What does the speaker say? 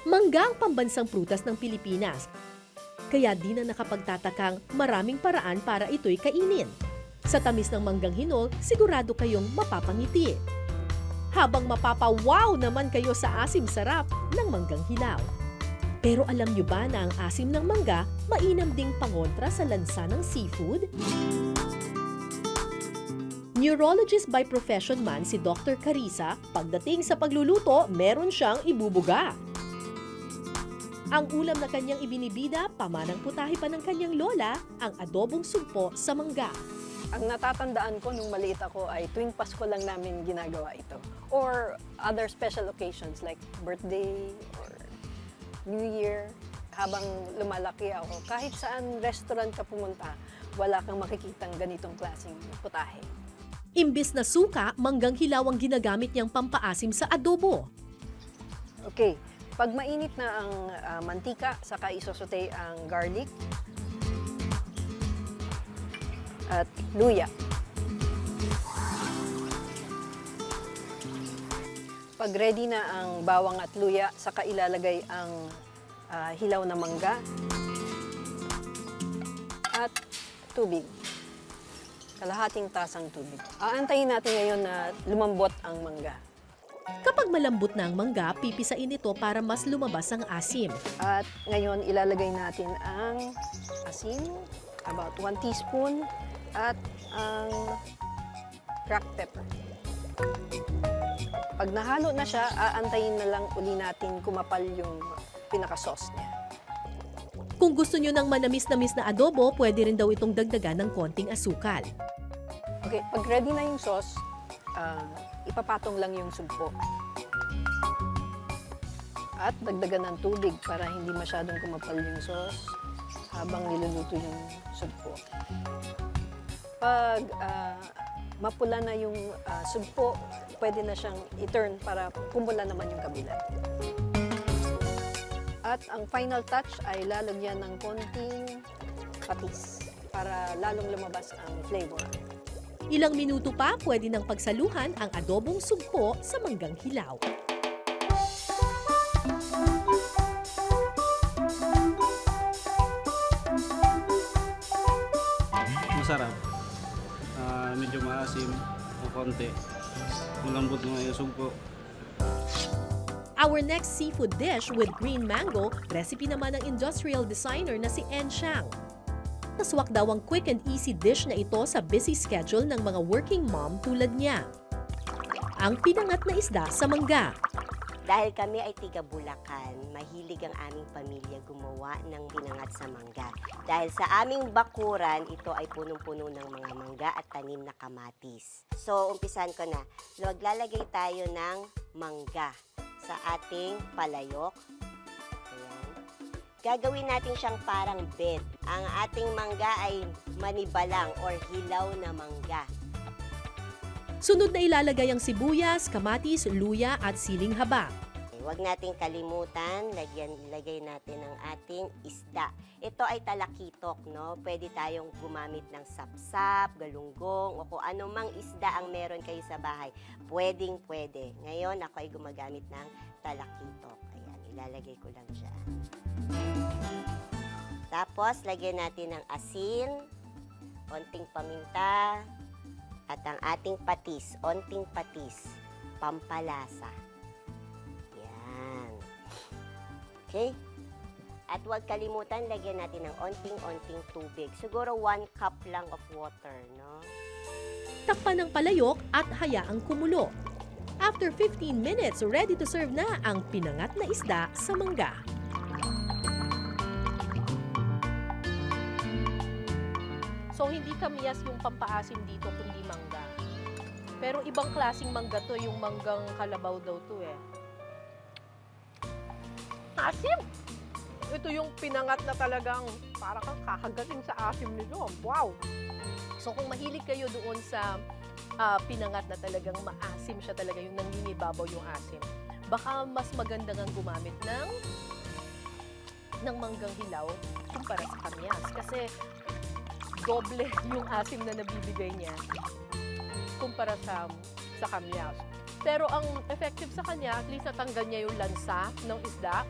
Mangga ang pambansang prutas ng Pilipinas. Kaya di na nakapagtatakang maraming paraan para ito'y kainin. Sa tamis ng manggang hinol, sigurado kayong mapapangiti. Habang mapapawaw naman kayo sa asim sarap ng manggang hilaw. Pero alam nyo ba na ang asim ng mangga mainam ding pangontra sa lansa ng seafood? Neurologist by profession man si Dr. Carissa, pagdating sa pagluluto, meron siyang ibubuga. Ang ulam na kanyang ibinibida, pamanang putahe pa ng kanyang lola, ang adobong sugpo sa mangga. Ang natatandaan ko nung maliit ako ay tuwing Pasko lang namin ginagawa ito. Or other special occasions like birthday or New Year. Habang lumalaki ako, kahit saan restaurant ka pumunta, wala kang makikitang ganitong klaseng putahe. Imbis na suka, manggang hilaw ang ginagamit niyang pampaasim sa adobo. Okay, pag mainit na ang mantika, saka isosote ang garlic at luya. Pag ready na ang bawang at luya, saka ilalagay ang hilaw na mangga at tubig. Kalahating tasang tubig. Aantayin natin ngayon na lumambot ang mangga. Kapag malambot na ang mangga, pipisain ito para mas lumabas ang asim. At ngayon ilalagay natin ang asin, about 1 teaspoon, at ang cracked pepper. Pag nahalo na siya, aantayin na lang uli natin kumapal yung pinaka-sauce niya. Kung gusto nyo ng manamis-namis na adobo, pwede rin daw itong dagdagan ng konting asukal. Okay, pag ready na yung sauce, ipapatong lang yung sugpo. At dagdagan ng tubig para hindi masyadong kumapal yung sauce habang niluluto yung sugpo. Pag mapula na yung sugpo, pwede na siyang i-turn para pumula naman yung kabila. At ang final touch ay lalagyan ng konting patis para lalong lumabas ang flavor. Ilang minuto pa, pwede nang pagsaluhan ang adobong sugpo sa manggang hilaw. Masarap. Medyo maasim o konti. Malambot nga yung sugpo. Our next seafood dish with green mango, recipe naman ng industrial designer na si En Xiang. Naswak daw ang quick and easy dish na ito sa busy schedule ng mga working mom tulad niya. Ang pinangat na isda sa mangga. Dahil kami ay tiga Bulacan, mahilig ang aming pamilya gumawa ng binangat sa mangga. Dahil sa aming bakuran, ito ay punong-puno ng mga mangga at tanim na kamatis. So, umpisan ko na. Maglalagay tayo ng mangga sa ating palayok. Ayan. Gagawin natin siyang parang bed. Ang ating mangga ay manibalang or hilaw na mangga. Sunod na ilalagay ang sibuyas, kamatis, luya at siling haba. Huwag nating kalimutan, lagay natin ang ating isda. Ito ay talakitok, no? Pwede tayong gumamit ng sapsap, galunggong, o kung anumang isda ang meron kayo sa bahay. Pwedeng pwede. Ngayon, ako ay gumagamit ng talakitok. Ayan, ilalagay ko lang siya. Tapos, lagyan natin ng asin, onting paminta, at ang ating patis, onting patis, pampalasa. Yan. Okay? At huwag kalimutan, lagyan natin ng onting-onting tubig. Siguro 1 cup lang of water, no? Takpan ng palayok at hayaang kumulo. After 15 minutes, ready to serve na ang pinangat na isda sa mangga. So, hindi kamiyas yung pampaasim dito, kundi mangga. Pero ibang klaseng mangga to, yung manggang kalabaw daw to eh. Asim! Ito yung pinangat na talagang para kang kakagating sa asim nito. Wow! So, kung mahilig kayo doon sa pinangat na talagang maasim siya talaga, yung nangingibabaw yung asim, baka mas maganda nga gumamit ng manggang hilaw kumpara sa kamyas. Kasi doble yung asim na nabibigay niya kumpara sa kamyas. Pero ang effective sa kanya, at least natanggal niya yung lansa ng isda.